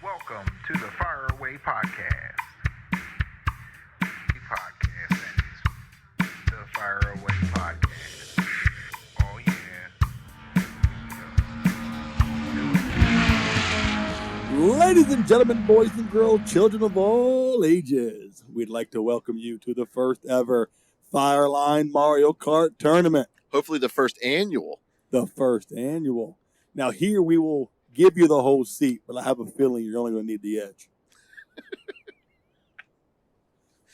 Welcome to the Fire Away Podcast. The podcast that is the Fire Away Podcast. Oh yeah. Ladies and gentlemen, boys and girls, children of all ages, we'd like to welcome you to the first ever Fireline Mario Kart tournament. Hopefully the first annual. The first annual. Now here we will give you the whole seat, but I have a feeling you're only going to need the edge.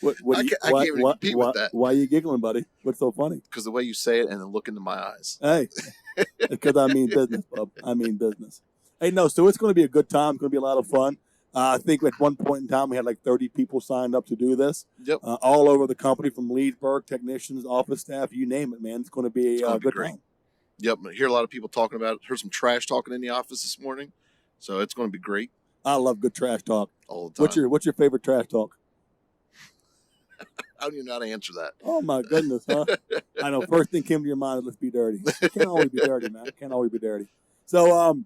I can't even compete with that. Why are you giggling, buddy? What's so funny? Because the way you say it and then look into my eyes. Hey, because I mean business, bub. I mean business. Hey, no, so it's going to be a good time. It's going to be a lot of fun. I think at one point in time we had like 30 people signed up to do this. Yep. All over the company, from Leedsburg, technicians, office staff, you name it, man. It's going to be a good time. Yep. I hear a lot of people talking about it. Heard some trash talking in the office this morning. So it's going to be great. I love good trash talk. All the time. What's your favorite trash talk? I don't even know how to answer that. Oh, my goodness, huh? I know. First thing came to your mind is let's be dirty. Can't always be dirty, man. Can't always be dirty. So,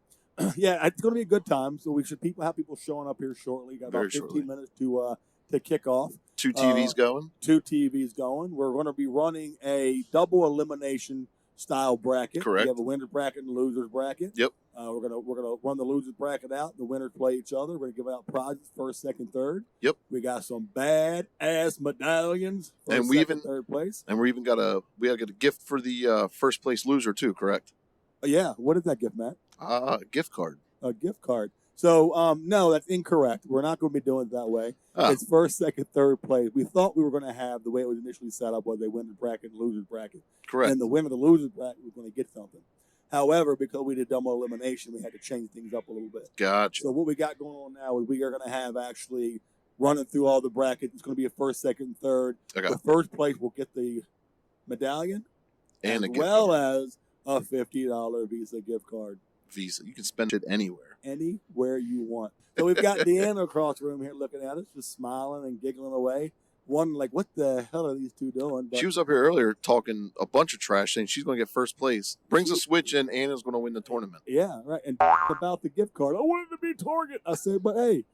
yeah, it's going to be a good time. So we should have people showing up here shortly. Got about 15 minutes to kick off. Two TVs going. Two TVs going. We're going to be running a double elimination style bracket. Correct. We have a winner's bracket and a loser's bracket. Yep. We're gonna run the loser's bracket out. The winners play each other. We're gonna give out prizes first, second, third. Yep. We got some bad ass medallions. And we even third place. And we gotta get a gift for the first place loser too. Correct. Yeah. What is that gift, Matt? Gift card. A gift card. So no, that's incorrect. We're not going to be doing it that way. It's first, second, third place. We thought we were going to have the way it was initially set up was a winner's bracket and loser's bracket. Correct. And the winner of the loser's bracket was going to get something. However, because we did double elimination, we had to change things up a little bit. Gotcha. So what we got going on now is we are going to have actually running through all the brackets. It's going to be a first, second, third. Okay. The first place will get the medallion and as well as a $50 Visa gift card. Visa. You can spend it anywhere. Anywhere you want. So we've got Deanna across the room here looking at us, just smiling and giggling away. One like, what the hell are these two doing? But she was up here earlier talking a bunch of trash, saying she's going to get first place. Brings a switch in, Anna's going to win the tournament. Yeah, right. And about the gift card, I wanted to be Target. I said, but hey,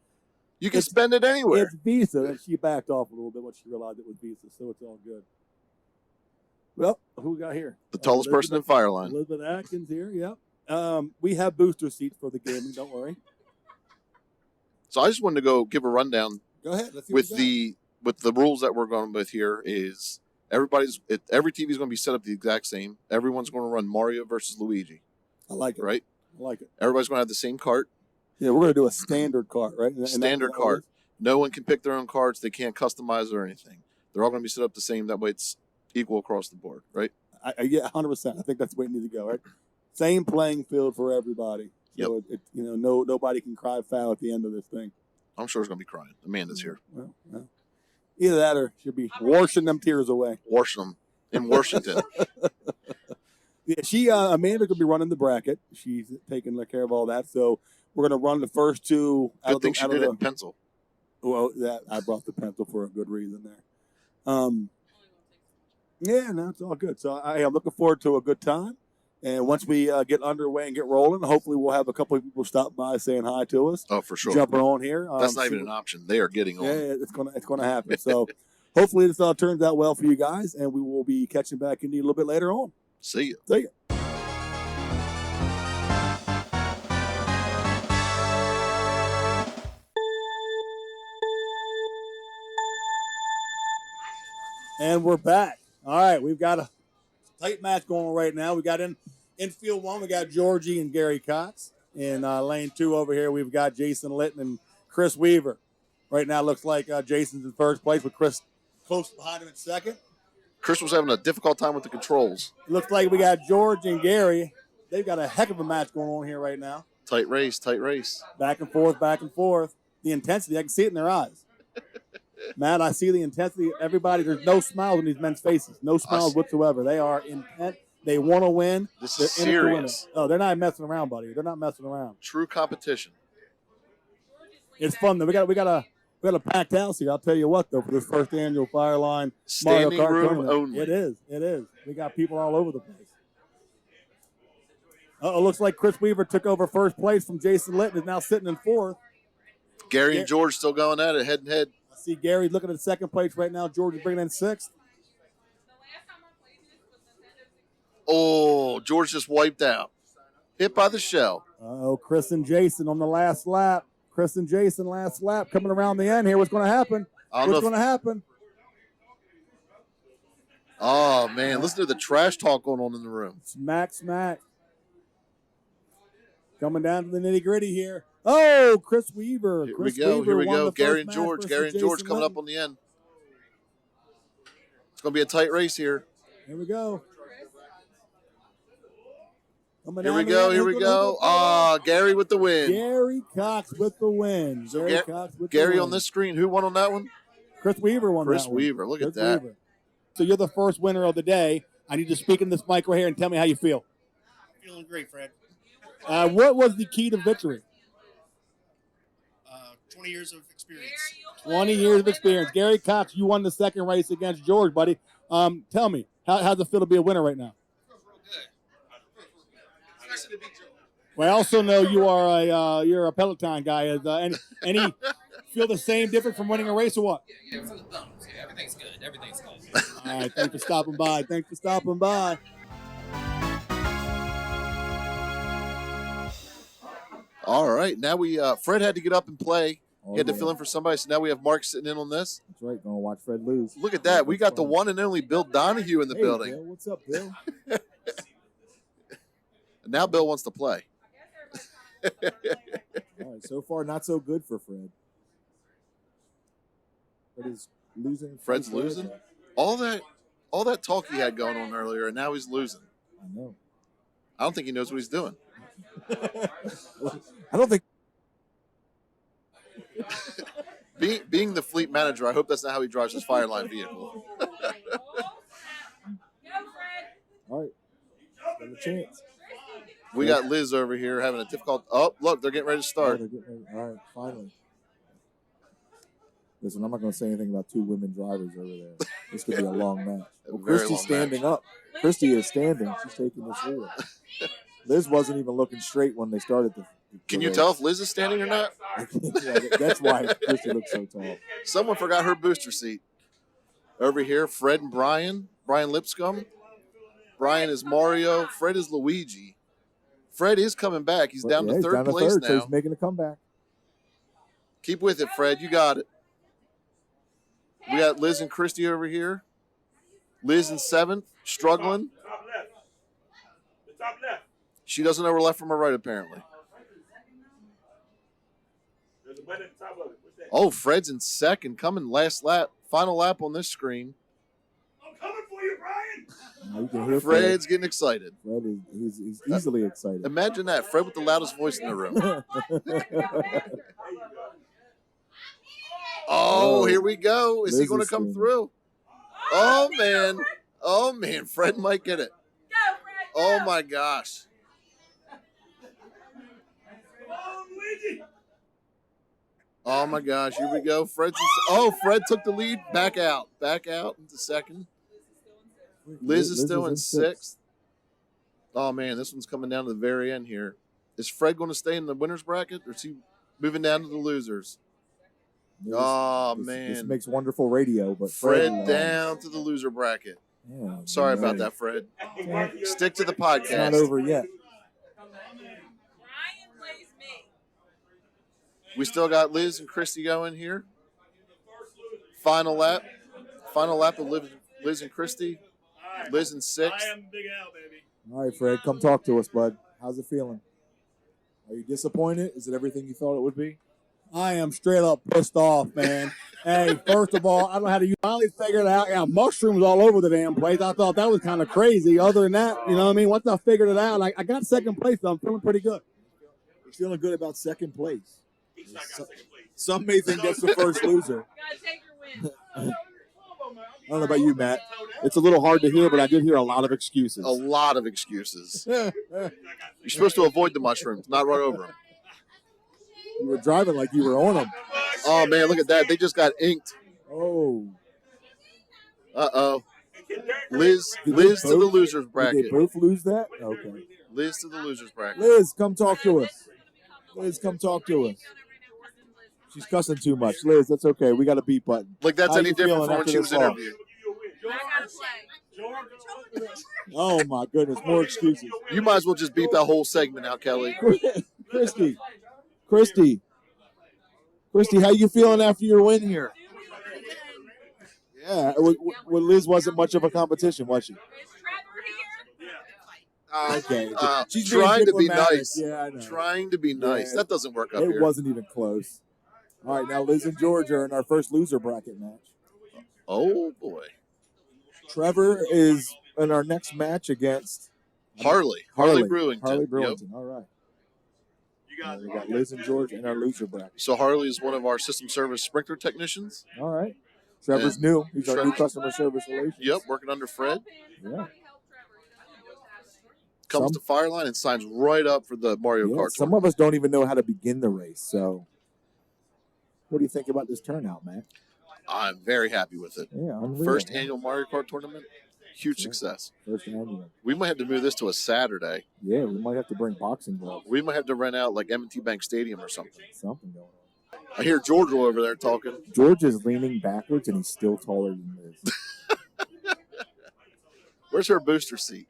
you can spend it anywhere. It's Visa. And she backed off a little bit when she realized it was Visa, so it's all good. Well, who we got here? The tallest person in Fireline. Elizabeth Atkins here, yep. We have booster seats for the gaming, don't worry. So I just wanted to go give a rundown. Go ahead. Let's see with the rules that we're going with here is every TV is going to be set up the exact same. Everyone's going to run Mario versus Luigi. I like it. Right? I like it. Everybody's going to have the same cart. Yeah, we're going to do a standard cart, right? Standard cart. No one can pick their own carts. They can't customize or anything. They're all going to be set up the same. That way it's equal across the board, right? Yeah, 100%. I think that's the way it needs to go, right? Same playing field for everybody. So yep. Nobody can cry foul at the end of this thing. I'm sure it's going to be crying. Amanda's here. Well, either that or she'll be washing them tears away. Washing them in Washington. Yeah, Amanda could be running the bracket. She's taking care of all that. So we're going to run the first two. Good thing she did it in pencil. Well, I brought the pencil for a good reason there. Yeah, no, it's all good. So I'm looking forward to a good time. And once we get underway and get rolling, hopefully we'll have a couple of people stop by saying hi to us. Oh, for sure. Jumping on here. That's not even an option. They are getting on. Yeah, it's gonna happen. So hopefully this all turns out well for you guys, and we will be catching back into you a little bit later on. See you. See you. And we're back. All right, we've got a tight match going on right now. We got in field one, we got Georgie and Gary Cox. In lane two over here, we've got Jason Litton and Chris Weaver. Right now, it looks like Jason's in first place with Chris close behind him in second. Chris was having a difficult time with the controls. It looks like we got George and Gary. They've got a heck of a match going on here right now. Tight race, tight race. Back and forth, back and forth. The intensity, I can see it in their eyes. Matt, I see the intensity. Everybody, there's no smiles on these men's faces. No smiles whatsoever. They are intent. They want to win. This is serious. Oh, they're not messing around, buddy. They're not messing around. True competition. It's fun though. We got a packed house here. I'll tell you what though, for this first annual Fireline Mario Standing Kart room tournament. only. It is. We got people all over the place. It looks like Chris Weaver took over first place from Jason Litton, is now sitting in fourth. Gary and George still going at it, head and head. I see Gary looking at second place right now. George is bringing in sixth. Oh, George just wiped out. Hit by the shell. Chris and Jason on the last lap. Chris and Jason last lap coming around the end here. What's going to happen? What's going to happen? Oh, man. Listen to the trash talk going on in the room. Smack. Coming down to the nitty-gritty here. Oh, Chris Weaver. Here we go. Gary and George. Gary and George coming up on the end. It's going to be a tight race here. Here we go. Here we go. Gary with the win. Gary Cox with the win. Gary on this screen. Who won on that one? Chris Weaver won that one. Chris Weaver. Look at that. Weaver. So you're the first winner of the day. I need you to speak in this mic right here and tell me how you feel. Feeling great, Fred. What was the key to victory? 20 years of experience. 20 years of experience. Gary Cox, you won the second race against George, buddy. Tell me, how's it feel to be a winner right now? Well, I also know you're a Peloton guy. Any feel the same difference from winning a race or what? Yeah, for the thumbs. Yeah, everything's good. All right, thanks for stopping by. All right, now Fred had to get up and play. He had to fill in for somebody, so now we have Mark sitting in on this. That's right, going to watch Fred lose. Look at that. We got the one and only Bill Donahue in the building. Bill, what's up, Bill? And now Bill wants to play. All right, so far not so good for Fred. Fred is losing. Fred's losing? All that talk he had going on earlier, and now he's losing. I know. I don't think he knows what he's doing. I don't think. Being the fleet manager, I hope that's not how he drives his Fireline vehicle. All right. Got a chance. We got Liz over here having a difficult. Oh, look, they're getting ready to start. All right, finally. Listen, I'm not going to say anything about two women drivers over there. This could be a long match. Well, Christy's standing up. Christy is standing. She's taking this wheel. Liz wasn't even looking straight when they started the Can you tell if Liz is standing or not? Yeah, that's why Christy looks so tall. Someone forgot her booster seat. Over here, Fred and Brian. Brian Lipscomb. Brian is Mario. Fred is Luigi. Fred is coming back. He's down to third place now. So he's making a comeback. Keep with it, Fred. You got it. We got Liz and Christy over here. Liz in seventh, struggling. Top left. The top left. She doesn't know her left from her right, apparently. There's a button at the top of it. What's that? Oh, Fred's in second, coming last lap, final lap on this screen. I'm coming for you, Brian. Now you can hear Fred's getting excited. Fred is he's easily excited. Imagine that, Fred with the loudest voice in the room. Oh, here we go. Is he going to come through? Oh, man. Fred might get it. Oh, my gosh. Oh, my gosh. Here we go. Fred took the lead. Back out into second. Liz is still in sixth. Oh, man, this one's coming down to the very end here. Is Fred going to stay in the winner's bracket, or is he moving down to the losers? Man. This makes wonderful radio, but Fred down to the loser bracket. Yeah, sorry about that, Fred. Stick to the podcast. It's not over yet. We still got Liz and Christy going here. Final lap of Liz and Christy. Liz in sixth. I am Big Al, baby. All right, Fred, come talk to us, bud. How's it feeling? Are you disappointed? Is it everything you thought it would be? I am straight up pissed off, man. Hey, first of all, I don't know how to finally figure it out. Yeah, mushrooms all over the damn place. I thought that was kind of crazy. Other than that, you know what I mean? Once I figured it out, I got second place, so I'm feeling pretty good. You're feeling good about second place. He's not got second place. Some may think that's the first loser. Gotta take your win. I don't know about you, Matt. It's a little hard to hear, but I did hear a lot of excuses. A lot of excuses. You're supposed to avoid the mushrooms, not run over them. You were driving like you were on them. Oh, man, look at that. They just got inked. Oh. Uh-oh. Liz to the loser's bracket. Did they both lose that? Okay. Liz to the loser's bracket. Liz, come talk to us. Liz, come talk to us. She's cussing too much. Liz, that's okay. We got a beat button. Like that's How any you different feeling from when after she was this loss? interviewed. I gotta play. Oh, my goodness. More excuses. You might as well just beat that whole segment out, Kelly. Christy, how you feeling after your win here? Yeah, with Liz wasn't much of a competition, was she? Is Trevor here? Okay. She's Trying being to be diplomatic. nice. Yeah, I know. Trying to be nice. Yeah. That doesn't work up It here. wasn't even close. All right, now Liz and George are in our first loser bracket match. Oh, boy. Trevor is in our next match against Harley Brewington. Harley Yep. Brewington. All right. We got Liz and George in our loser bracket. So Harley is one of our system service sprinkler technicians. All right. Trevor's And new. He's our new Trevor- customer service relations. Yep, working under Fred. Yeah. Comes to Fireline and signs right up for the Mario Yeah, Kart. some of us don't even know how to begin the race. So, what do you think about this turnout, Matt? I'm very happy with it. Yeah, unreal. First annual Mario Kart tournament, huge success. First annual. We might have to move this to a Saturday. Yeah, we might have to bring boxing gloves. We might have to rent out like M&T Bank Stadium or something. Something going on. I hear George over there talking. George is leaning backwards, and he's still taller than Liz. Where's her booster seat?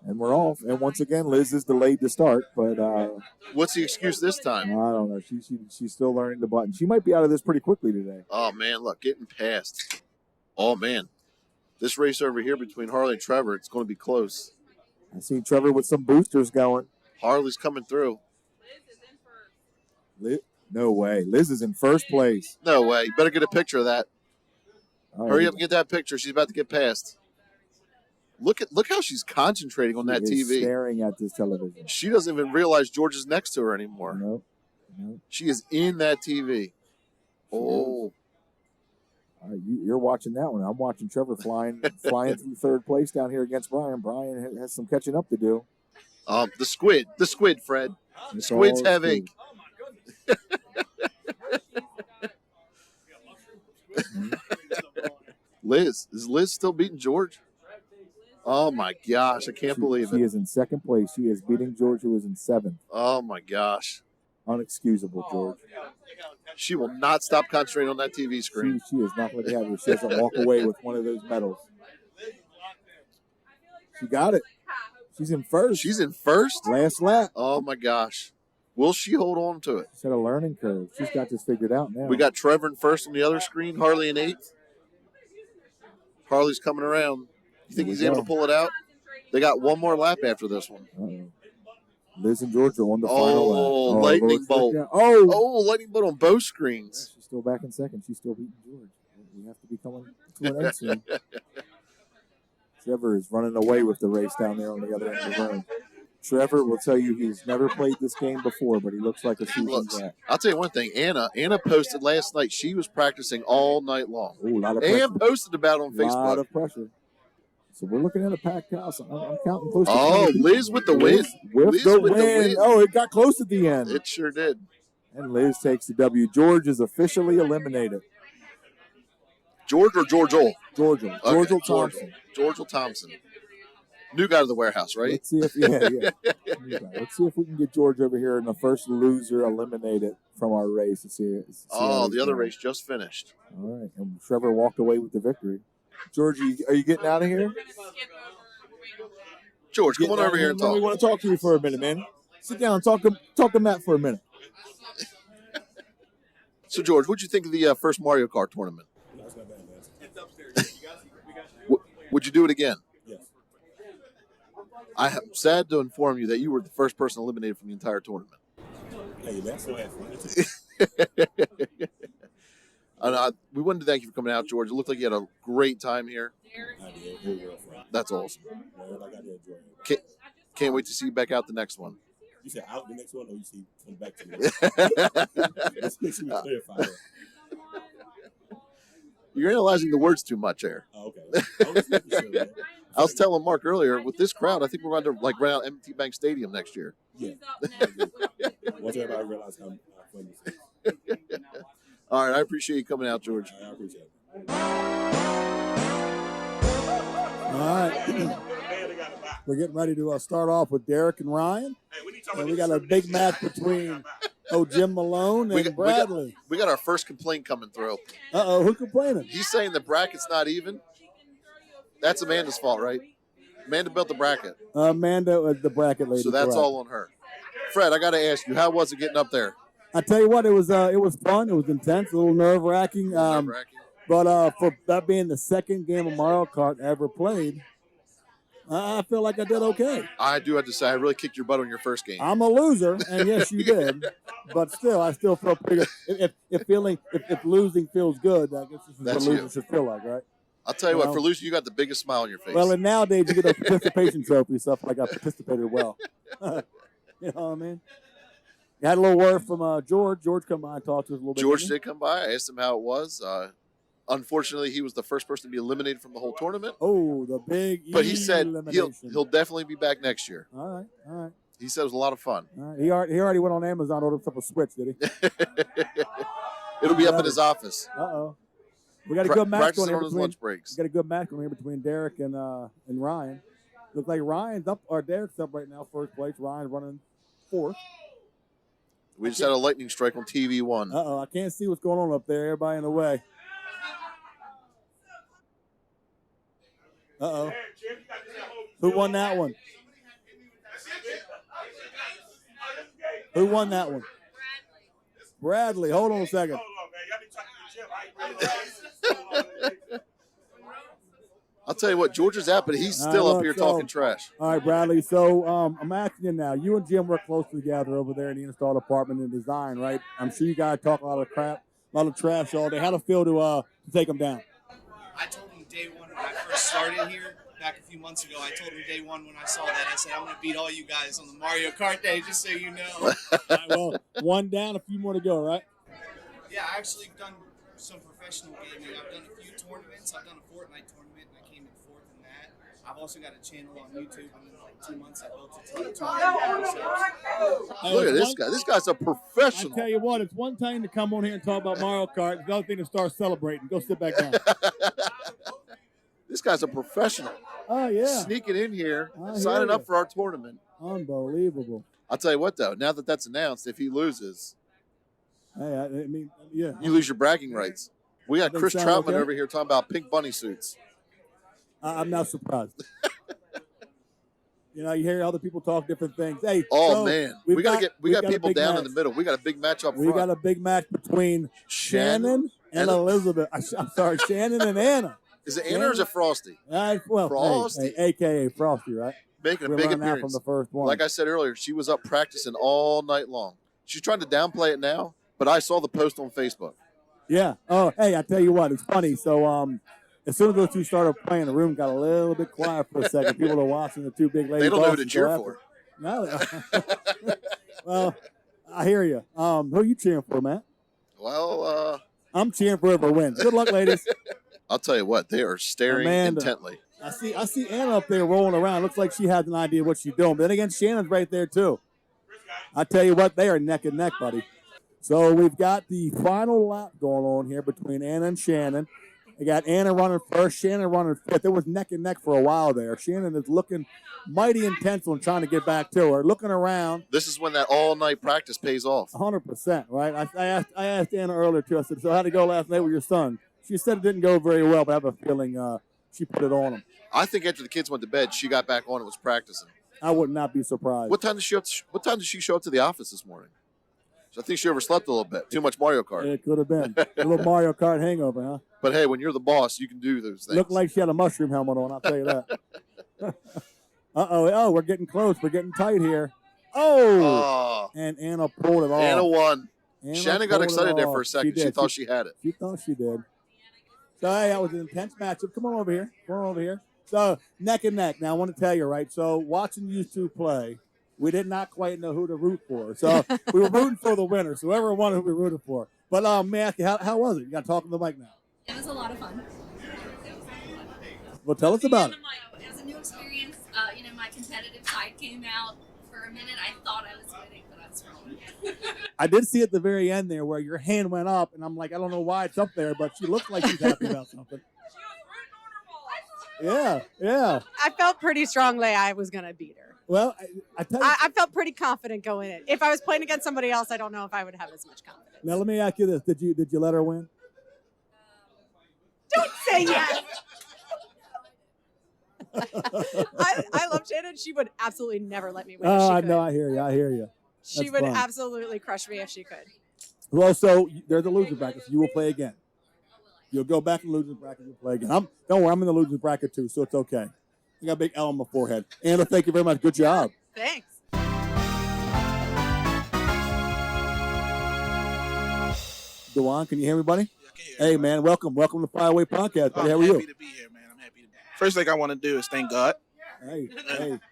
And we're off. And once again, Liz is delayed to start, but What's the excuse this I time? don't know. She's still learning the button. She might be out of this pretty quickly today. Oh, man, look, getting past. Oh, man. This race over here between Harley and Trevor, it's going to be close. I see Trevor with some boosters going. Harley's coming through. No way. Liz is in first place. No way. You better get a picture of that. All Hurry right. up and get that picture. She's about to get past. Look how she's concentrating on that She is TV. staring at this television. She doesn't even realize George is next to her anymore. Nope. She is in that TV. Oh, All right, you're watching that one. I'm watching Trevor flying through third place down here against Brian. Brian has some catching up to do. the squid, Fred. The It's squids all have squid. ink. Liz, is Liz still beating George? Oh my gosh, I can't believe She it. is in second place. She is beating George, who is in seventh. Oh my gosh. Unexcusable, George. She will not stop concentrating on that TV screen. She is not going to have her. She has to walk away with one of those medals. She got it. She's in first. She's in first? Last lap. Oh my gosh. Will she hold on to it? She's had a learning curve. She's got this figured out now. We got Trevor in first on the other screen, Harley in eighth. Harley's coming around. You think Here we he's able go. to pull it out? They got one more lap after this one. Uh-oh. Liz and George are on the final lap. Oh, lightning Lord's bolt. down. Oh. Oh, lightning bolt on both screens. She's still back in second. She's still beating George. We have to be coming to an end soon. Trevor is running away with the race down there on the other end of the room. Trevor will tell you he's never played this game before, but he looks like a seasoned Looks. vet. I'll tell you one thing. Anna posted last night. She was practicing all night long. Ooh, a lot of pressure. And posted about it on A lot Facebook. of pressure. So we're looking at a packed house. I'm counting close to Oh, 20 people. Liz with the win. With Liz the with the win. win. Oh, it got close at the end. It sure did. And Liz takes the W. George is officially eliminated. George or Georgial? Georgial. Okay, Georgial Thompson. Georgial Thompson. New guy to the warehouse, right? Let's see if Let's see if we can get George over here in the first loser eliminated from our race. See how Oh, he's the other doing. race just finished. All right, and Trevor walked away with the victory. George, are you getting out of here? George, come Getting on out over of here and Man, we talk. want to talk to you for a minute, man. Sit down. Talk to Matt for a minute. So, George, what'd you think of the first Mario Kart tournament? Would you do it again? Yes. I am sad to inform you that you were the first person eliminated from the entire tournament. Hey, that's so We wanted to thank you for coming out, George. It looked like you had a great time here. That's awesome. Can't wait to see you back out the next one. You said out the next one, or you see come back to me? Let's make sure we clarify that. You're analyzing the words too much there. Oh, okay. I was making sure, man. I was telling Mark earlier, with this crowd, I think we're going to rent out M&T Bank Stadium next year. Yeah. Once everybody realizes how fun this is. All right, I appreciate you coming out, George. I appreciate it. All right. We're getting ready to start off with Derek and Ryan. Hey, we need to talk And about we got a big match between Oh, Jim Malone and Bradley. We got our first complaint coming through. Who complaining? He's saying the bracket's not even. That's Amanda's fault, right? Amanda built the bracket. Amanda, the bracket lady. So that's correct. all on her. Fred, I got to ask you, how was it getting up there? I tell you what, it was fun. It was intense, a little nerve-wracking. But for that being the second game of Mario Kart I ever played, I feel like I did okay. I do have to say, I really kicked your butt on your first game. I'm a loser, and yes, you did. But still, I still feel pretty good. If losing feels good, I guess this is That's what losing you. should feel like, right? I'll tell you what, for losing, you got the biggest smile on your face. Well, and nowadays you get a participation trophy, stuff like I participated well. You know what I mean? You had a little word from George. George come by and talk to us a little bit. George did come by. I asked him how it was. Unfortunately, he was the first person to be eliminated from the whole tournament. Oh, the big But he said elimination. he'll definitely be back next year. All right. He said it was a lot of fun. All right. He already went on Amazon and ordered himself a Switch, did he? It'll be up in his office. Uh-oh. We got a good match going here on his lunch breaks. We got a good match going here between Derek and Ryan. Looks like Ryan's up, or Derek's up right now, first place. Ryan's running fourth. We just had a lightning strike on TV1. Uh-oh, I can't see what's going on up there. Everybody in the way. Uh-oh. Who won that one? Who won that one? Bradley. Hold on a second. I'll tell you what, George is out, but he's still up here talking trash. All right, Bradley. So I'm asking you now. You and Jim work closely together over there in the install department and design, right? I'm sure you guys talk a lot of crap, a lot of trash all day. How'd it feel to take them down? I told him day one when I first started here, back a few months ago, I told him day one when I saw that, I said, I'm going to beat all you guys on the Mario Kart day, just so you know. All right, well, one down, a few more to go, right? Yeah, I actually done some professional gaming. I've done a few tournaments. I've done a Fortnite tournament, and I came in fourth in that. I've also got a channel on YouTube, and in like 2 months I built it to like 200 episodes. Look at this guy. This guy's a professional. I tell you what, it's one thing to come on here and talk about Mario Kart. It's the other thing to start celebrating. Go sit back down. This guy's a professional. Oh, yeah. Sneaking in here, I signing hear up ya. for our tournament. Unbelievable. I'll tell you what, though. Now that that's announced, if he loses, Hey, I mean, yeah. you lose your bragging rights. We got Think Chris sound Troutman okay? over here talking about pink bunny suits. I'm not surprised. You know, you hear other people talk different things. Hey, Oh so man, we've we got a people big down match. in the middle. We got a big match up We front. got a big match between Shannon and and- Elizabeth. I'm sorry, Shannon and Anna. Is it Anna or is it Frosty? Well, Frosty. hey, AKA Frosty, right? Making a We're big running out from appearance. the first one. Like I said earlier, she was up practicing all night long. She's trying to downplay it now, but I saw the post on Facebook. Yeah. Oh, hey, I tell you what, it's funny. So, as soon as those two started playing, the room got a little bit quiet for a second. People are watching the two big ladies. They don't know who to cheer for. No. Well, I hear you. Who are you cheering for, Matt? Well, I'm cheering for whoever wins. Good luck, ladies. I'll tell you what, they are staring Amanda. intently. I see Anna up there rolling around. Looks like she has an idea what she's doing. But then again, Shannon's right there too. I tell you what, they are neck and neck, buddy. So we've got the final lap going on here between Anna and Shannon. They got Anna running first, Shannon running fifth. It was neck and neck for a while there. Shannon is looking mighty intense on trying to get back to her, looking around. This is when that all-night practice pays off. 100%, right? I asked Anna earlier too. I said, "So how'd it go last night with your son?" She said it didn't go very well, but I have a feeling she put it on him. I think after the kids went to bed, she got back on and was practicing. I would not be surprised. What time did she show up to the office this morning? So I think she overslept a little bit. Too much Mario Kart. It could have been a little Mario Kart hangover, huh? But hey, when you're the boss, you can do those things. Looked like she had a mushroom helmet on. I'll tell you that. Oh, we're getting close. We're getting tight here. Oh, and Anna pulled it off. Anna won. Anna Shannon got pulled it excited there for a off. second. She did. thought she had it. She thought she did. So hey, that was an intense matchup. Come on over here. Come on over here. So neck and neck. Now I want to tell you, right? So watching you two play, we did not quite know who to root for. So we were rooting for the winner. So whoever won, who we rooted for. But man, how was it? You got to talk to the mic now. It was a lot of fun. Well, tell us about it. It was a new experience. My competitive side came out. For a minute, I thought I was winning, but I was wrong. I did see at the very end there where your hand went up, and I'm like, I don't know why it's up there, but she looks like she's happy about something. Yeah. I felt pretty strongly I was going to beat her. Well, I tell you. I felt pretty confident going in. If I was playing against somebody else, I don't know if I would have as much confidence. Now let me ask you this: Did you let her win? Don't say yes. I love Shannon. She would absolutely never let me win. If she could. No, I hear you. She would absolutely crush me if she could. Well, so there's the loser bracket. So you will play again. You'll go back in the loser bracket. You'll play again. Don't worry, I'm in the loser bracket too, so it's okay. I got a big L on my forehead. Anna, thank you very much. Good job. Thanks. Dewan, can you hear me, buddy? Yeah, I can hear Hey, you. man, welcome to the Fireway Podcast. Buddy, how are I'm you? happy to be here, man. I'm happy to be here. First thing I want to do is thank God. Hey.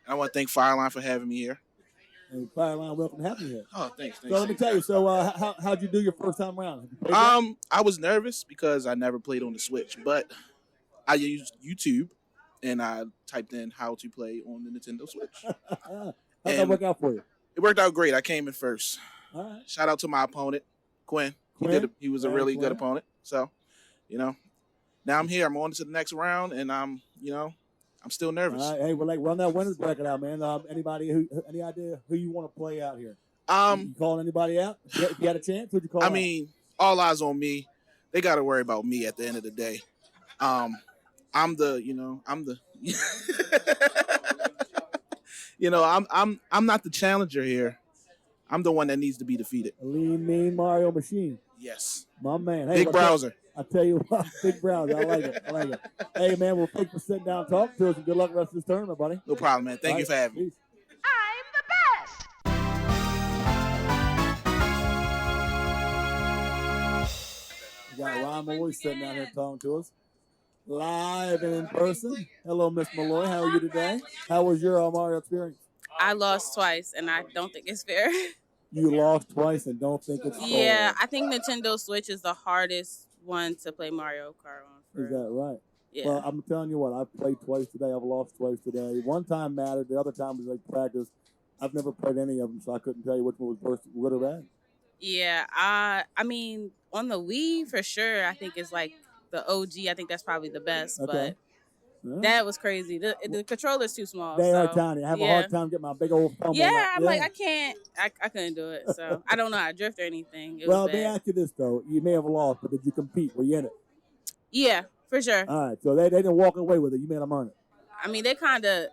I want to thank Fireline for having me here. Hey, Fireline, welcome to have you here. Oh, thanks. So let me tell you. So how'd you do your first time around? I was nervous because I never played on the Switch, but I used YouTube and I typed in how to play on the Nintendo Switch. How'd that work out for you? It worked out great. I came in first. All right. Shout out to my opponent, Quinn. He was a really good opponent. So, now I'm here. I'm on to the next round, and I'm still nervous. All right. Hey, well, run that winners bracket out, man. Any idea who you want to play out here? You calling anybody out? If you had a chance, who'd you call? I mean, all eyes on me. They got to worry about me at the end of the day. I'm the I'm not the challenger here. I'm the one that needs to be defeated. A lean, mean Mario machine. Yes. My man. Hey, Big browser. I tell you what, big browser. I like it. Hey, man, well, thanks for sitting down and talking to us, and good luck the rest of this tournament, buddy. No problem, man. Thank you for having me. Peace. We got Ron Malloy sitting down here talking to us. Live and in person. Hello, Miss Malloy. How are you today? How was your Mario experience? I lost twice, and I don't think it's fair. You lost twice and don't think it's fair. Yeah, I think Nintendo Switch is the hardest one to play Mario Kart on. Is that right? Yeah. Well, I'm telling you what, I've played twice today. I've lost twice today. One time mattered. The other time was like practice. I've never played any of them, so I couldn't tell you which one was worse, good or bad. Yeah, I mean, on the Wii, for sure, I think it's like the OG. I think that's probably the best, Okay. but that was crazy. The controller's too small. They are so, tiny. I have a yeah. hard time getting my big old thumb on Yeah, that. I'm like, I couldn't do it. So I don't know how to drift or anything. It Well, was let me bad. ask you this, though. You may have lost, but did you compete? Were you in it? Yeah, for sure. All right, so they didn't walk away with it. You made them earn it. I mean, they kind of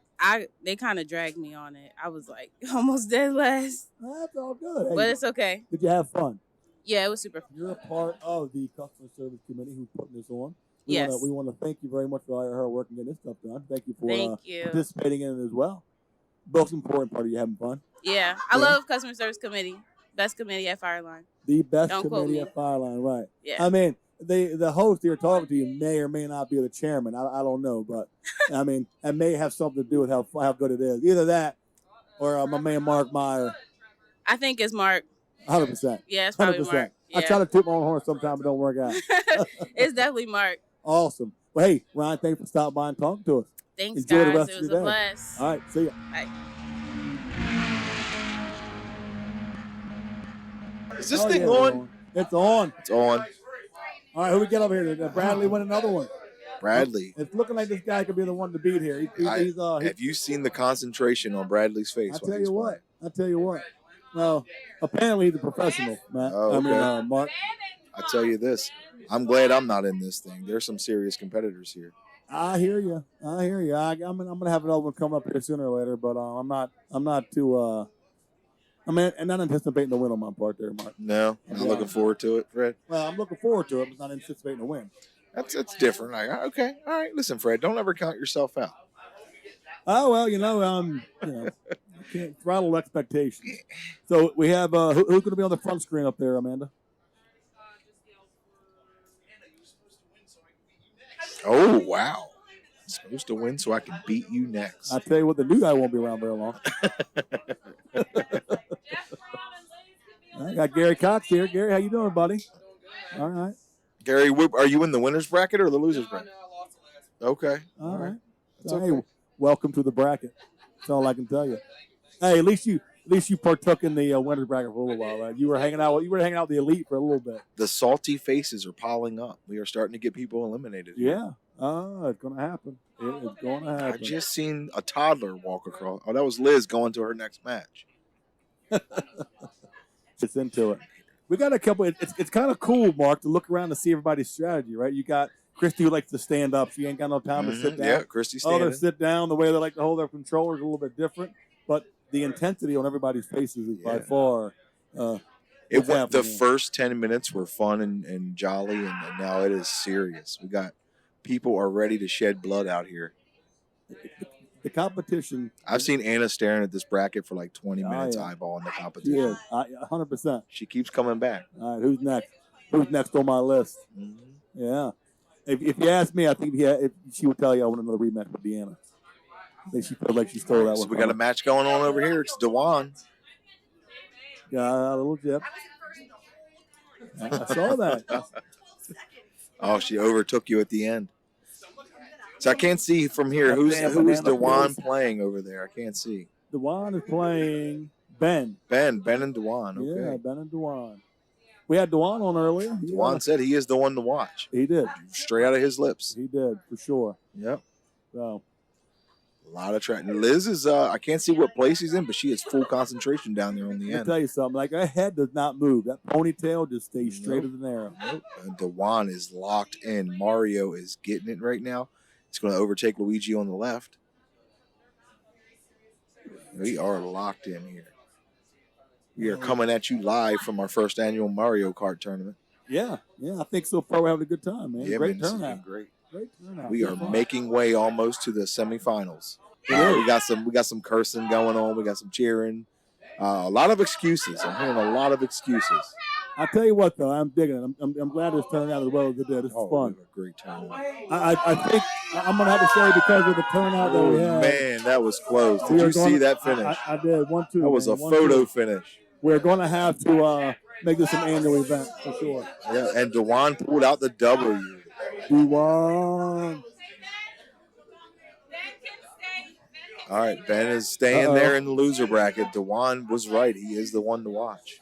dragged me on it. I was like almost dead last. That's all good. Hey, But it's okay. Did you have fun? Yeah, it was super fun. You're a part of the customer service committee who's putting this on. Yes. We want to thank you very much for all her work and getting this stuff done. Thank you for Thank you. participating in it as well. Most important part of you having fun. Yeah, I love customer service committee. Best committee at Fireline. The best Don't quote committee me. at Fireline, right? Yeah. I mean, the host here talking to you may or may not be the chairman. I don't know, but I mean, it may have something to do with how good it is. Either that or my man Mark Meyer. I think it's Mark. 100%. Yeah, it's probably 100%. Mark. I Yeah. try to toot my own horn sometimes, it don't work out. It's definitely Mark. Awesome. Well, hey, Ryan, thanks for stopping by and talking to us. Thanks, Enjoy guys. the rest It of was your a day. blast. All right, see ya. Bye. Is this Oh, thing yeah, on? It's on. It's on. All right, who we get over here? Did Bradley win another one? Bradley. It's looking like this guy could be the one to beat here. Have you seen the concentration on Bradley's face? I tell you what. Well, apparently he's a professional, Matt. Oh, I mean, okay. Mark. I tell you this, I'm glad I'm not in this thing. There's some serious competitors here. I hear you. I'm gonna have another one coming up here sooner or later, but I'm not too. I'm not anticipating the win on my part there, Mark. No, I'm not looking forward to it, Fred. Well, I'm looking forward to it, but not anticipating a win. That's different. Okay, all right. Listen, Fred, don't ever count yourself out. Oh well, you can't throttle expectations. So we have who's going to be on the front screen up there, Amanda? Oh wow, supposed to win so I can beat you next. I tell you what, the new guy won't be around very long. I got Gary Cox here. Gary, how you doing, buddy? All right. Gary, are you in the winners bracket or the losers bracket? Okay. All right. That's So, okay. hey, welcome to the bracket. That's all I can tell you. Hey, at least you partook in the winners bracket for a little while. Right? You were hanging out with the elite for a little bit. The salty faces are piling up. We are starting to get people eliminated. Yeah. It's gonna happen. It is going to I happen. just seen a toddler walk across. Oh, that was Liz going to her next match. It's into it. We got a couple. It's kind of cool, Mark, to look around to see everybody's strategy, right? You got Christy who likes to stand up. She ain't got no time to sit down. Yeah, Christy standing. Others sit down. The way they like to hold their controller is a little bit different, but the intensity on everybody's faces is by far. The first 10 minutes were fun and jolly, and now it is serious. We got people are ready to shed blood out here. The competition. I've seen Anna staring at this bracket for like 20 minutes, eyeballing the competition. Yeah, 100%. She keeps coming back. All right, who's next? Who's next on my list? Yeah. If you ask me, I think if she would tell you I want another rematch with Deanna. I think she feels like she stole that So one. we got a match going on over here. It's Dewan. Yeah, a little jip. I saw that. Oh, she overtook you at the end. So I can't see from here. Who is Dewan playing over there? I can't see. Dewan is playing Ben. Ben and Dewan. Okay. Yeah, Ben and Dewan. We had Dewan on earlier. Dewan said he is the one to watch. He did. Straight out of his lips. He did, for sure. Yep. So. A lot of track. Liz is, I can't see what place he's in, but she has full concentration down there on the end. I'll tell you something. Like, her head does not move. That ponytail just stays straight as an arrow. Nope. And Dewan is locked in. Mario is getting it right now. He's going to overtake Luigi on the left. We are locked in here. We are coming at you live from our first annual Mario Kart tournament. Yeah, I think so far we're having a good time, man. Yeah, great man, turnout. Great. Great turnout. We are making way almost to the semifinals. We got some cursing going on. We got some cheering. A lot of excuses. I'm hearing a lot of excuses. I'll tell you what, though, I'm digging it. I'm glad it's turned out as well as it did. This is fun. A great turnout. I think I'm going to have to say because of the turnout that we had. Man, that was close. Did you see that finish? I did. 1-2. That was a photo finish. We're going to have to make this an annual event for sure. Yeah, and Dewan pulled out the W. Dewan. All right, Ben is staying there in the loser bracket. Dewan was right. He is the one to watch.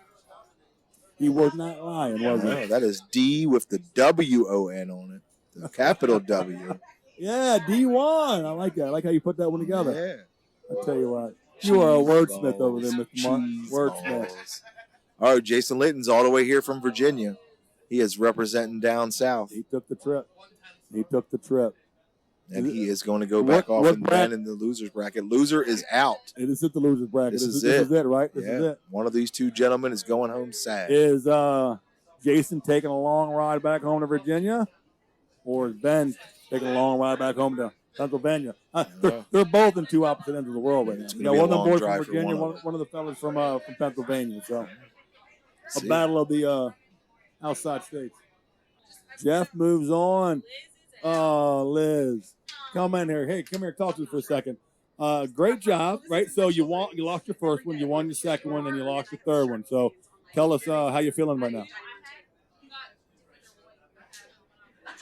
He was not lying, was he? No, that is D with the W-O-N on it. The capital W. Yeah, D1. I like that. I like how you put that one together. Yeah. I'll tell you what. You are a wordsmith over there, Mr. Mark. Wordsmith. All right, Jason Litton's all the way here from Virginia. He is representing down south. He took the trip. And he is going to go back off and Ben in the loser's bracket. Loser is out. It is at the loser's bracket. This is it, right? This is it. One of these two gentlemen is going home sad. Is Jason taking a long ride back home to Virginia? Or is Ben taking a long ride back home to Pennsylvania? They're both in two opposite ends of the world right now. You got one of the boys from Virginia, one of the fellas from Pennsylvania. So a battle of the outside states. Jeff moves on. Oh, Liz. Come in here. Hey, come here. Talk to us for a second. Great job, right? So you lost your first one, you won your second one, and you lost your third one. So tell us how you're feeling right now.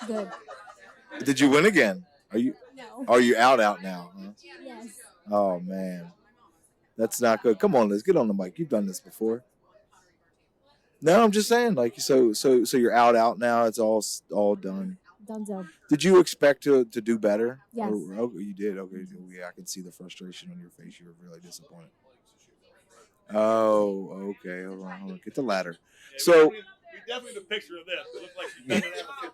Good. Did you win again? No. Are you out now? Huh? Yes. Oh, man. That's not good. Come on, Liz. Get on the mic. You've done this before. No, I'm just saying, like, so you're out now. It's all done. Dunzo. Did you expect to do better? Yes. Oh, you did. Okay. Yeah, I can see the frustration on your face. You were really disappointed. Oh, okay. Hold on. Get the ladder. Yeah, so we definitely the picture of this. It looks like she doesn't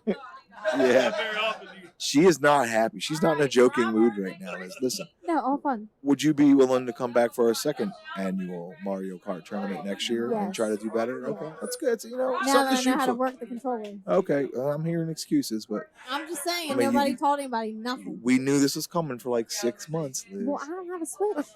have yeah. very often. She is not happy. She's not in a joking mood right now. Listen. No, all fun. Would you be willing to come back for a second annual Mario Kart tournament next year and Yes. try to do better? Okay, that's good. So, Now something that to I shoot know how to for. work the controller. Okay, I'm hearing excuses, but I'm just saying, I mean, nobody told anybody nothing. we knew this was coming for like 6 months, Liz. Well, I don't have a Switch.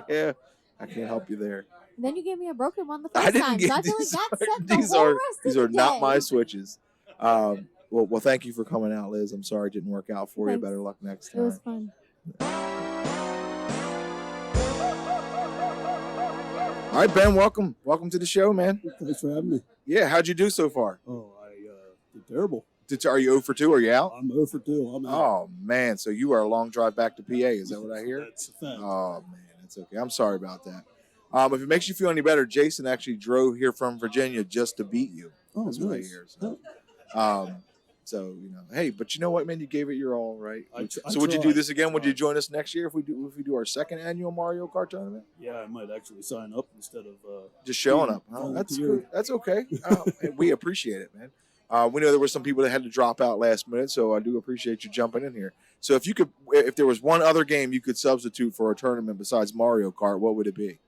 Yeah, I can't help you there. And then you gave me a broken one the I first didn't time. get So I feel like these. that set the These whole are rest these of are the not day. my switches. Well, thank you for coming out, Liz. I'm sorry it didn't work out for you. Thanks. Better luck next It time. was fun. All right, Ben, welcome to the show, man. Thanks for having me. Yeah, how'd you do so far? Oh, I did terrible. Are you 0 for 2? Are you out? I'm 0 for 2. I'm out. Oh man, so you are a long drive back to PA. Is that what I hear? That's a fact. Oh man, that's okay. I'm sorry about that. If it makes you feel any better, Jason actually drove here from Virginia just to beat you. Oh, That's what I nice. hear. So So hey, but you know what, man? You gave it your all, right? I So would you do tried. this again? Would you join us next year if we do our second annual Mario Kart tournament? Yeah, I might actually sign up instead of just showing being up. Huh? That's volunteer. good. That's okay. We appreciate it, man. We know there were some people that had to drop out last minute, so I do appreciate you jumping in here. So if there was one other game you could substitute for a tournament besides Mario Kart, what would it be?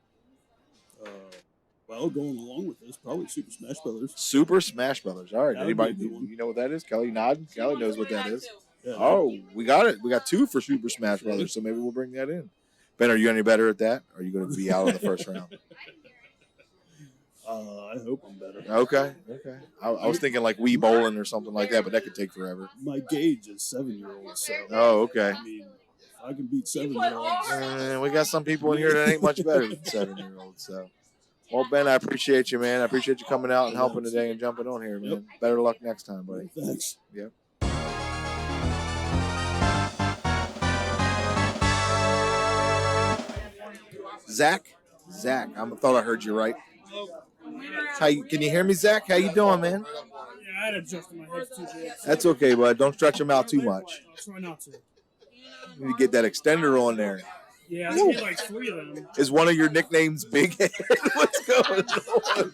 Well, going along with this, probably Super Smash Brothers. Super Smash Brothers. All right. That would be a Anybody? good one. You know what that is? Kelly nodding. Kelly knows what that is. Yeah. Oh, we got it. We got 2 for Super Smash Brothers, so maybe we'll bring that in. Ben, are you any better at that? Or are you going to be out of the first round? I hope I'm better. Okay. I was thinking like Wii bowling or something like that, but that could take forever. My gauge is 7-year-olds. So, Oh, okay. I mean, if I can beat 7-year-olds. We got some people in here that ain't much better than 7-year-olds. So, well, Ben, I appreciate you, man. I appreciate you coming out and helping today and jumping on here, man. Yep. Better luck next time, buddy. Thanks. Yep. Zach, I thought I heard you right. Can you hear me, Zach? How you doing, man? Yeah, I had adjusted my head too big. That's okay, bud. Don't stretch them out too much. I'll try not to. You need to get that extender on there. Yeah, I need like 3 of them. Is one of your nicknames Big Head? What's going on?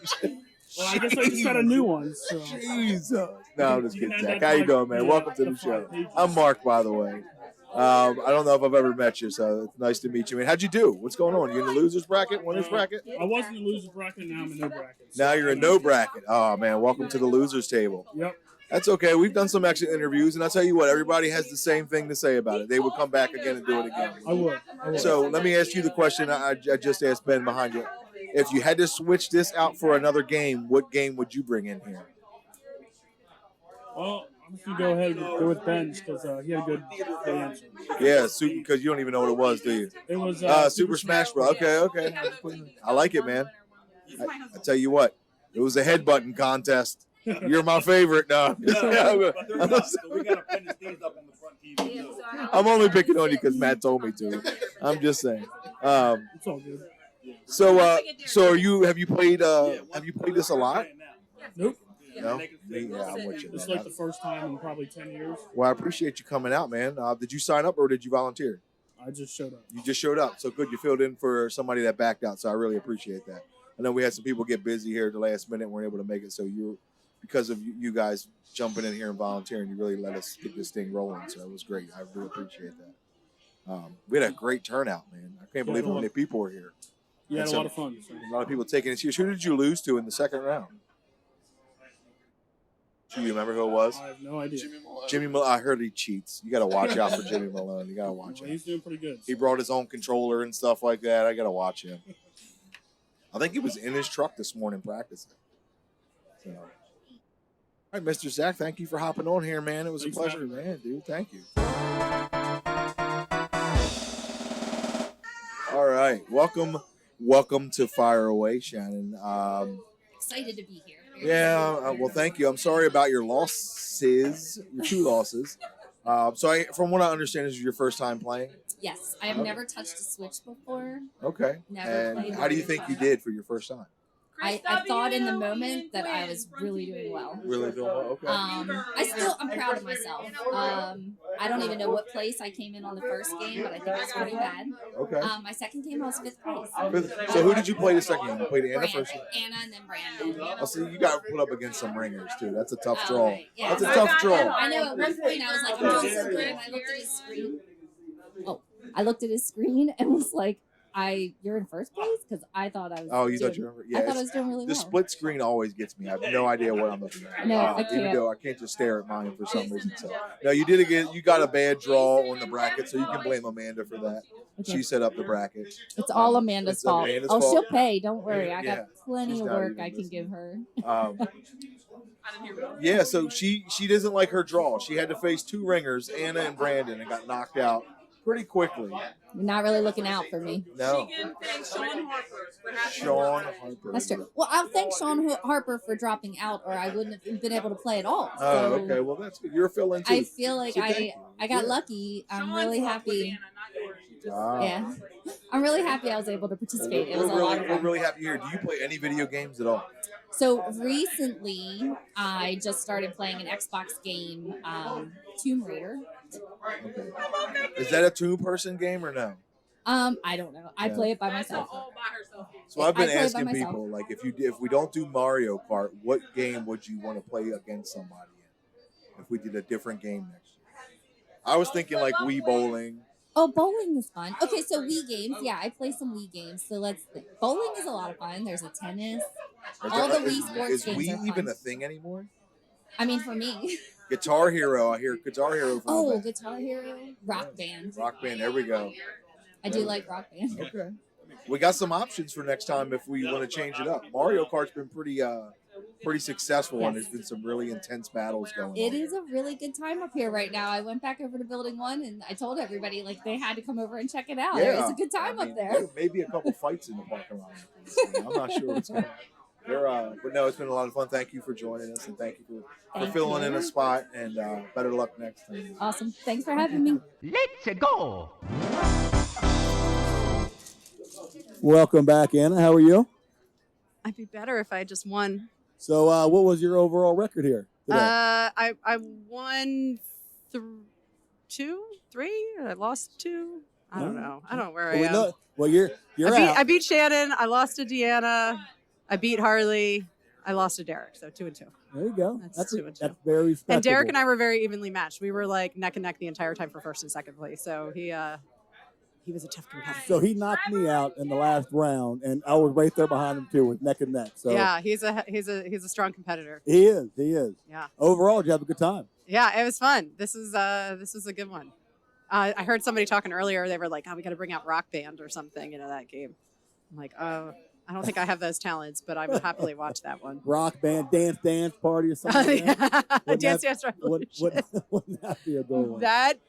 Well, I guess I just got a new one. So. Jesus. No, I'm just kidding, Zach. How you doing, man? Welcome to the show. I'm Mark, by the way. I don't know if I've ever met you, so it's nice to meet you. Man, how'd you do? What's going on? You in the losers bracket, winners bracket? I was in the losers bracket, now I'm in no bracket. Now you're in no bracket. Oh man, welcome to the losers table. Yep. That's okay. We've done some exit interviews, and I'll tell you what, everybody has the same thing to say about it. They would come back again and do it again. I would. So let me ask you the question I just asked Ben behind you. If you had to switch this out for another game, what game would you bring in here? Well, I'm just going to go ahead and go with Ben's because he had a good answer. Yeah, because you don't even know what it was, do you? It was Super Smash Bros. Okay. I like it, man. I tell you what, it was a headbutting contest. You're my favorite. No. We got to pin his things up on the front TV. I'm only picking on you because Matt told me to. I'm just saying. It's all good. So have you played this a lot? Nope. No? Yeah, I'm with you. It's man. like the first time in probably 10 years. Well, I appreciate you coming out, man. Did you sign up or did you volunteer? I just showed up. You just showed up. So good. You filled in for somebody that backed out. So I really appreciate that. I know we had some people get busy here at the last minute and weren't able to make it. So because of you guys jumping in here and volunteering, you really let us get this thing rolling. So it was great. I really appreciate that. We had a great turnout, man. I can't believe how many people were here. Yeah, a lot of fun. So. A lot of people taking it serious. Who did you lose to in the second round? Do you remember who it was? I have no idea. Jimmy Malone. I heard he cheats. You got to watch out for Jimmy Malone. You got to watch Well, him. he's doing pretty good. He brought his own controller and stuff like that. I got to watch him. I think he was in his truck this morning practicing. So. All right, Mr. Zach, thank you for hopping on here, man. It was a pleasure, man, dude. Thank you. All right. Welcome to Fire Away, Shannon. Excited to be here. Yeah, well, thank you. I'm sorry about your losses, your 2 losses. From what I understand, this is your first time playing? Yes, I have never touched a Switch before. Okay. Never And played how do you Mario think you Kart. did for your first time? I thought in the moment that I was really doing well. Really doing well? Okay. I'm proud of myself. I don't even know what place I came in on the first game, but I think it was pretty bad. Okay. My second game, I was 5th place. So who did you play the second game? You played Anna first? Anna and then Brandon. Oh, so you got put up against some ringers, too. That's a tough draw. Right, yeah. That's a tough draw. I know at one point I was like, I'm doing so good, and I looked at his screen. I looked at his screen and was like, you're in first place? Because I thought I was Oh, you thought doing, you were? Yeah, I thought I was doing really the well. split screen always gets me. I have no idea what I'm looking at. No, I Even can't. though I can't just stare at mine for some reason. So, no, you did again. You got a bad draw on the bracket, so you can blame Amanda for that. Okay. She set up the bracket. It's all Amanda's It's fault. Amanda's Oh, fault. she'll pay. Don't worry. I Yeah, got plenty she's of not work even I can listening. give her. Yeah, so she doesn't like her draw. She had to face 2 ringers, Anna and Brandon, and got knocked out pretty quickly. You're not really looking out for me. No. Sean Harper. That's true. Well, I'll thank Sean Harper for dropping out, or I wouldn't have been able to play at all. Oh, So okay. Well, that's good. You're a fill-in too. I feel like So thank you. I got lucky. I'm really happy. Wow. Yeah. I'm really happy I was able to participate. It was a lot of We're fun. really happy here. Do you play any video games at all? So recently, I just started playing an Xbox game, Tomb Raider. Okay. Is that a two-person game or no? I don't know. I play it by myself. So I've been I play it by asking myself. people, like, if we don't do Mario Kart, what game would you want to play against somebody in? If we did a different game next year, I was thinking like Wii bowling. Oh, bowling is fun. Okay, so Wii games. Yeah, I play some Wii games. So let's think. Bowling is a lot of fun. There's a tennis. All the Wii sports Is games Wii are fun. even a thing anymore? I mean, for me. Guitar Hero, I hear Guitar Hero. Oh, Guitar Hero, Rock Band. Rock Band. There we go. I do like Rock Band. Okay. We got some options for next time if we want to change it up. Mario Kart's been pretty successful, and there's been some really intense battles going on. It is a really good time up here right now. I went back over to Building 1, and I told everybody like they had to come over and check it out. Yeah. It's a good time up there. Maybe a couple fights in the parking lot. I'm not sure what's going on. But no, it's been a lot of fun. Thank you for joining us, and thank you for filling in a spot, and better luck next time. Awesome. Thanks for having me. Let's go. Welcome back, Anna. How are you? I'd be better if I just won. So, what was your overall record here today? I won 2, 3. I lost 2. I don't know. I don't know where I am. Well, you're out. I beat Shannon. I lost to Deanna. I beat Harley. I lost to Derek. So 2 and 2. There you go. That's 2 and 2. That's very respectable. And Derek and I were very evenly matched. We were like neck and neck the entire time for first and second place. So he was a tough competitor. So he knocked me out in the last round, and I was right there behind him too, with neck and neck. So yeah, he's a strong competitor. He is. Yeah. Overall, did you have a good time? Yeah, it was fun. This is a good one. I heard somebody talking earlier. They were like, "Oh, we got to bring out Rock Band or something into that game." I'm like, "Oh, I don't think I have those talents, but I would happily watch that one." Rock Band, dance party or something like that? Dance Revolution. Wouldn't that be a good one? That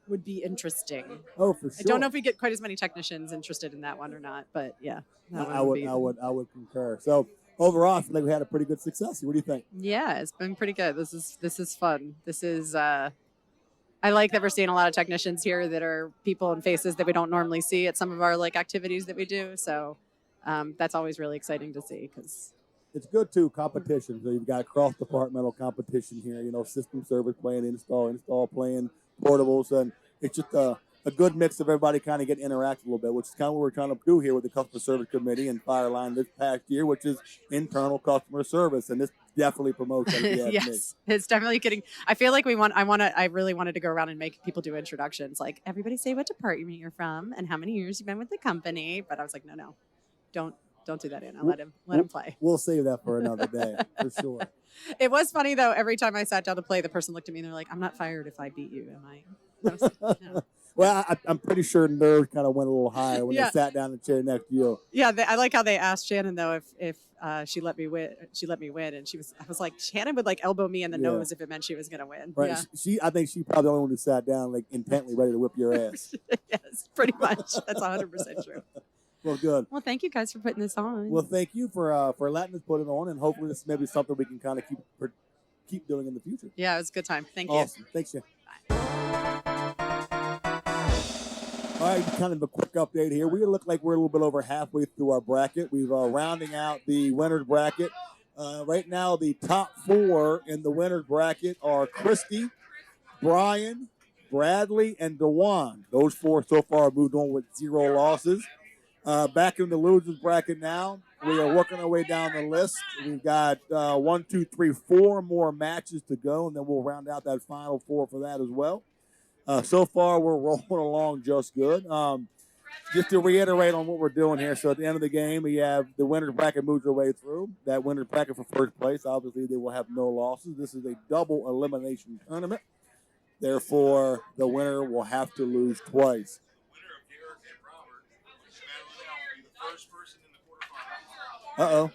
would be interesting. Oh, for sure. I don't know if we get quite as many technicians interested in that one or not, but yeah. I would concur. So overall, I feel like we had a pretty good success. What do you think? Yeah, it's been pretty good. This is fun. This is I like that we're seeing a lot of technicians here that are people and faces that we don't normally see at some of our like activities that we do. So that's always really exciting to see because it's good too, competition. So you've got cross-departmental competition here, system service playing, install playing, portables, and it's just a good mix of everybody kind of getting interactive a little bit, which is kind of what we're trying to do here with the Customer Service Committee and Fireline this past year, which is internal customer service, and this definitely promotes that. Yes, it's definitely getting. I feel like I really wanted to go around and make people do introductions, like everybody say what department you're from and how many years you've been with the company. But I was like, no, don't do that, Anna. Let him play. We'll save that for another day, for sure. It was funny though. Every time I sat down to play, the person looked at me and they're like, "I'm not fired if I beat you, am I?" Was like, no. Well, I'm pretty sure nerves kind of went a little higher when they sat down in the chair next to you. Yeah, I like how they asked Shannon though if she let me win. She let me win, and I was like, Shannon would like elbow me in the nose if it meant she was going to win. Right. Yeah. I think she probably the only one who sat down like intently ready to whip your ass. Yes, pretty much. That's 100% true. Well, good. Well, thank you guys for putting this on. Well, thank you for letting us put it on, and hopefully this is maybe something we can kind of keep doing in the future. Yeah, it was a good time. Thank you. Awesome. Thanks, you. All right, kind of a quick update here. We look like we're a little bit over halfway through our bracket. We've rounding out the winner's bracket. Right now, the top 4 in the winner's bracket are Christy, Brian, Bradley, and DeJuan. Those 4 so far have moved on with 0 losses. Back in the losers bracket now, we are working our way down the list. We've got 4 more matches to go, and then we'll round out that final 4 for that as well. So far, we're rolling along just good. Just to reiterate on what we're doing here, so at the end of the game, we have the winner's bracket moves their way through. That winner's bracket for first place, obviously, they will have no losses. This is a double elimination tournament. Therefore, the winner will have to lose twice. Uh-oh.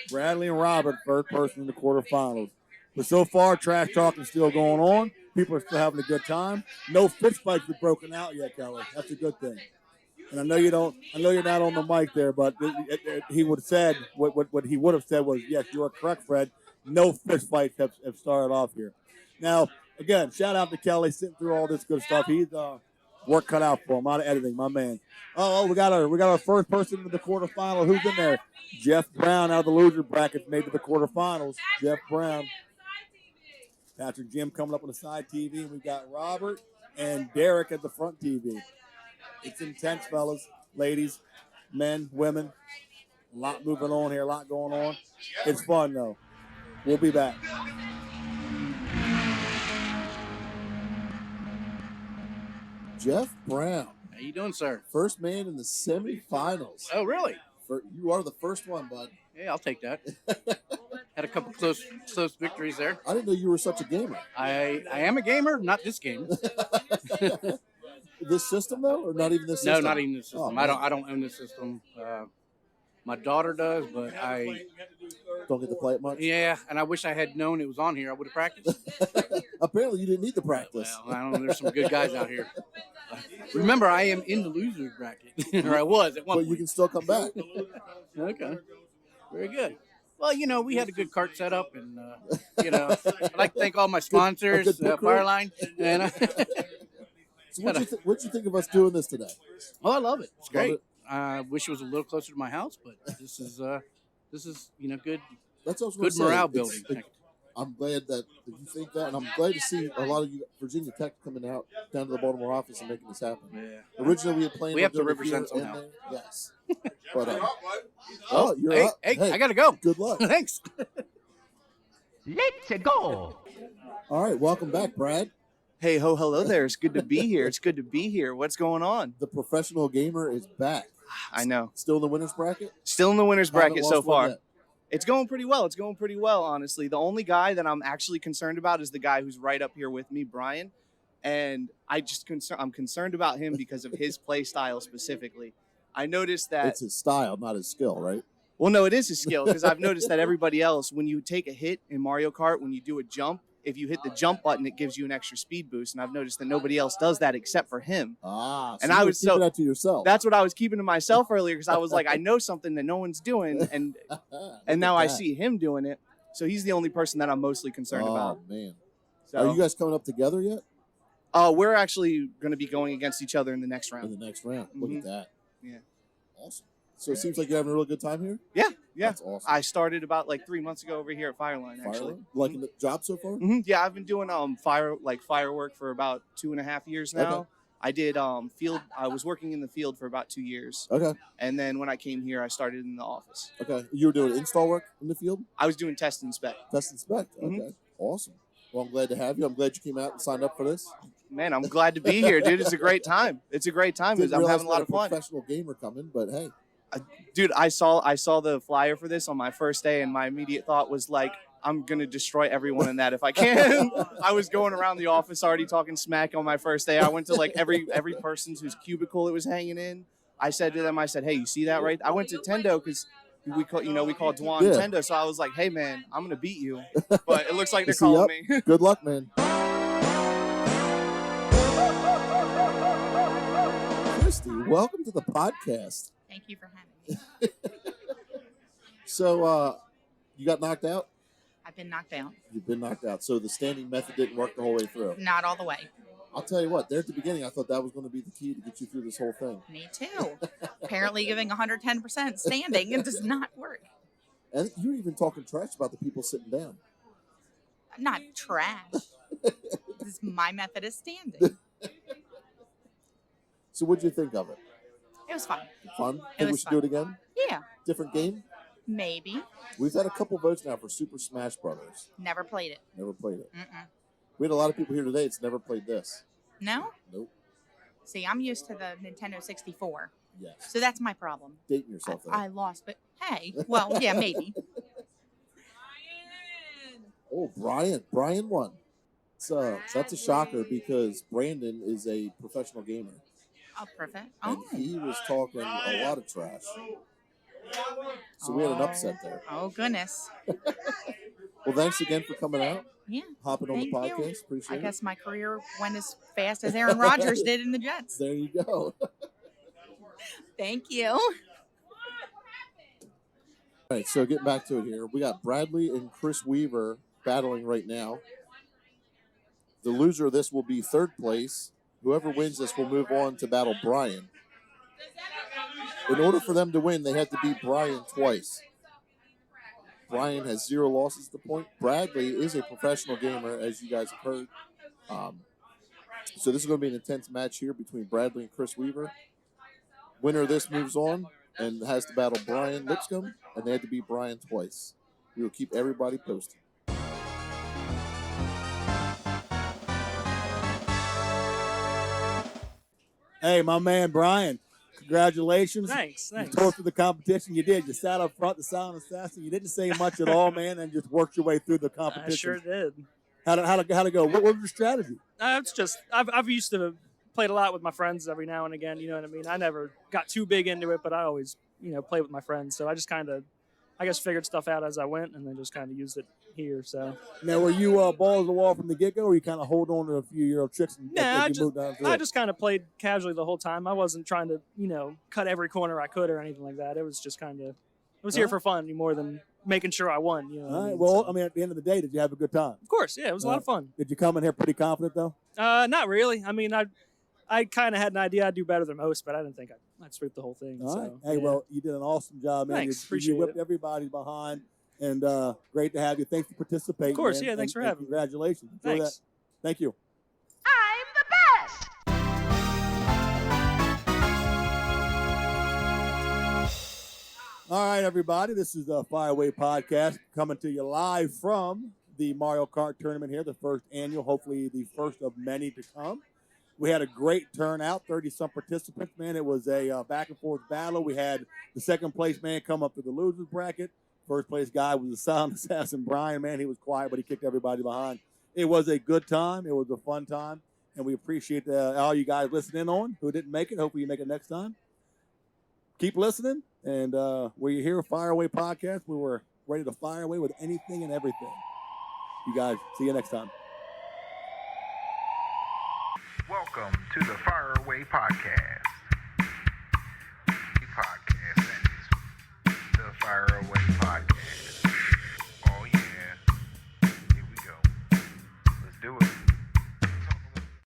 Bradley and Robert, first person in the quarterfinals. But so far, trash talk is still going on. People are still having a good time. No fist fights have broken out yet, Kelly. That's a good thing. And I know you're not on the mic there, but he would have said what he would have said was, yes, you are correct, Fred. No fist fights have started off here. Now, again, shout out to Kelly sitting through all this good stuff. He's work cut out for him. A lot of editing, my man. Oh, we got our first person into the quarterfinal. Who's in there? Jeff Brown out of the loser bracket made to the quarterfinals. Jeff Brown. Patrick Jim coming up on the side TV. And we've got Robert and Derek at the front TV. It's intense, fellas, ladies, men, women. A lot moving on here, a lot going on. It's fun, though. We'll be back. Jeff Brown. How you doing, sir? First man in the semifinals. Oh, really? You are the first one, bud. Yeah, I'll take that. Had a couple close victories there. I didn't know you were such a gamer. I am a gamer, not this game. This system, though, or not even this system? No, not even this system. Oh, I don't own this system. My daughter does, but I don't get to play it much. Yeah, and I wish I had known it was on here. I would have practiced. Apparently, you didn't need the practice. Well, I don't know. There's some good guys out here. Remember, I am in the loser bracket, or I was at one point. But you can still come back. Okay, very good. Well, we had a good cart setup, and I'd like to thank all my sponsors, Fireline, and. So what'd you think of us doing this today? Oh, I love it. It's great. I wish it was a little closer to my house, but this is good. That's what good morale building. I'm glad that you think that, and I'm glad to see a lot of you Virginia Tech coming out down to the Baltimore office and making this happen. Yeah. Originally, we had planned. We have to represent somehow. Yes. But you're hey, up. Hey, I gotta go. Good luck. Thanks. Let's go. All right, welcome back, Brad. Hey, hello there. It's good to be here. It's good to be here. What's going on? The professional gamer is back. I know. Still in the winner's bracket? Still in the winner's bracket so far. Yet. It's going pretty well. It's going pretty well, honestly. The only guy that I'm actually concerned about is the guy who's right up here with me, Brian. And I'm concerned about him because of his play style specifically. I noticed that it's his style, not his skill, right? Well, no, it is his skill because I've noticed that everybody else, when you take a hit in Mario Kart, when you do a jump, if you hit the jump button, it gives you an extra speed boost, and I've noticed that nobody else does that except for him. So and I was keeping that to yourself. That's what I was keeping to myself earlier because I was like, I know something that no one's doing, and now I see him doing it. So he's the only person that I'm mostly concerned about. Oh man, so, are you guys coming up together yet? We're actually going to be going against each other in the next round. In the next round, look at that. Yeah, awesome. So it seems like you're having a really good time here. Yeah. That's awesome. I started about 3 months ago over here at Fireline. Actually, liking the job so far? Mm-hmm. Yeah, I've been doing firework for about 2.5 years now. Okay. I did field. I was working in the field for about 2 years. Okay. And then when I came here, I started in the office. Okay. You were doing install work in the field? I was doing test and spec. Test and spec. Okay. Mm-hmm. Awesome. Well, I'm glad to have you. I'm glad you came out and signed up for this. Man, I'm glad to be here, dude. It's a great time. It's a great time because I'm having a lot of fun. Professional gamer coming, but hey. Dude, I saw the flyer for this on my first day, and my immediate thought was I'm gonna destroy everyone in that if I can. I was going around the office already talking smack on my first day. I went to every person's whose cubicle it was hanging in. I said to them, hey, you see that right? I went to Tendo because we call Dwan Tendo, so I was like, hey man, I'm gonna beat you. But it looks like they're calling me. Good luck, man. Christy, welcome to the podcast. Thank you for having me. So, you got knocked out? I've been knocked out. You've been knocked out. So the standing method didn't work the whole way through? Not all the way. I'll tell you what, there at the beginning, I thought that was going to be the key to get you through this whole thing. Me too. Apparently giving 110% standing, it does not work. And you're even talking trash about the people sitting down. Not trash. This is my method of standing. So what'd you think of it? It was fun. Fun? It Think we was should fun. do it again? Yeah. Different game? Maybe. We've had a couple votes now for Super Smash Brothers. Never played it. Never played it. Mm-mm. We had a lot of people here today that's never played this. No? Nope. See, I'm used to the Nintendo 64. Yes. So that's my problem. Dating yourself there. I lost, but hey, well, yeah, maybe. Oh, Brian. Brian won. So that's a shocker because Brandon is a professional gamer. Oh, perfect. And he was talking a lot of trash. So we had an upset there. Oh, goodness. Well, thanks again for coming out. Yeah. Hopping on the Thank you. podcast. Appreciate I it. guess my career went as fast as Aaron Rodgers did in the Jets. There you go. Thank you. All right, so getting back to it here. We got Bradley and Chris Weaver battling right now. The loser of this will be third place, Whoever wins this will move on to battle Brian. In order for them to win, they have to beat Brian twice. Brian has 0 losses at the point. Bradley is a professional gamer, as you guys have heard. So this is going to be an intense match here between Bradley and Chris Weaver. Winner of this moves on and has to battle Brian Lipscomb, and they had to beat Brian twice. We will keep everybody posted. Hey, my man Brian, congratulations. Thanks. You tore through the competition. You did. You sat up front, the silent assassin. You didn't say much at all, man, and just worked your way through the competition. I sure did. How'd it go? What was your strategy? It's just I've used to played a lot with my friends every now and again. You know what I mean? I never got too big into it, but I always play with my friends. So I just kind of figured stuff out as I went, and then just kind of used it here. So now, were you balls to the wall from the get go, or you kind of hold on to a few Euro tricks? I just kind of played casually the whole time. I wasn't trying to cut every corner I could or anything like that. It was just kind of here for fun more than making sure I won. You know. All right. Well, I mean, at the end of the day, did you have a good time? Of course, yeah. It was a lot of fun. Did you come in here pretty confident though? Not really. I mean, I kind of had an idea I'd do better than most, but I didn't think I'd sweep the whole thing. All so, right. Hey, yeah. well, you did an awesome job, man. Thanks. You whipped everybody behind, and great to have you. Thanks for participating. Of course, man. yeah. Thanks for having me. Congratulations. Enjoy Thanks. that. Thank you. All right, everybody. This is the Fireaway Podcast coming to you live from the Mario Kart tournament here, the first annual, hopefully the first of many to come. We had a great turnout, 30-some participants, man. It was a back-and-forth battle. We had the second-place man come up to the losers bracket. First-place guy was the silent assassin, Brian, man. He was quiet, but he kicked everybody behind. It was a good time. It was a fun time, and we appreciate all you guys listening on who didn't make it. Hopefully you make it next time. Keep listening, and we're here, Fire Away Podcast. We were ready to fire away with anything and everything. You guys, see you next time. Welcome to the Fire Away Podcast.